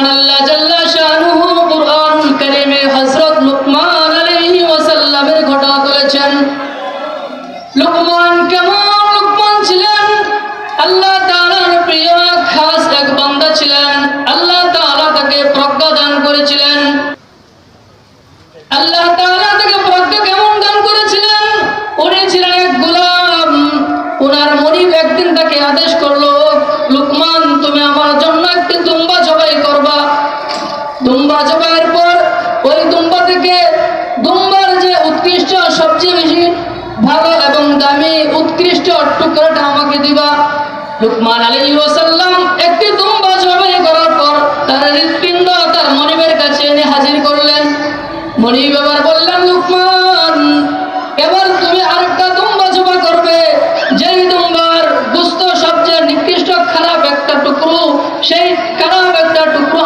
মহান আল্লাহ জাল্লা শানুহু কুরআনুল কারীমে হযরত লুকমান আলাইহিস সালামের ঘটনা বলেছেন। লুকমান কেমন লুকমান ছিলেন? আল্লাহ তাআলার প্রিয় খাস এক বান্দা ছিলেন। আল্লাহ তাআলা তাকে প্রজ্ঞা দান করেছিলেন। আল্লাহ তাআলা তাকে প্রজ্ঞা কেমন দান করেছিলেন? উনি ছিলেন এক গোলাম। ওনার মনিব একদিন তাকে আদেশ করলো, লুকমান তুমি আমার জন্য একটি দুম্বা জবাই করবা। দুম্বা জবাইয়ের পর ওই দুম্বা থেকে দুম্বার যে উৎকৃষ্ট সবচেয়ে বেশি ভালো এবং দামি উৎকৃষ্ট টুকরাটা আমাকে দিবা। লুকমান আলাইহিস সালাম একটি দুম্বা জবাই করার পর তার হৃৎপিণ্ড তার মনিবের কাছে এনে হাজির করলেন। মনিব আবার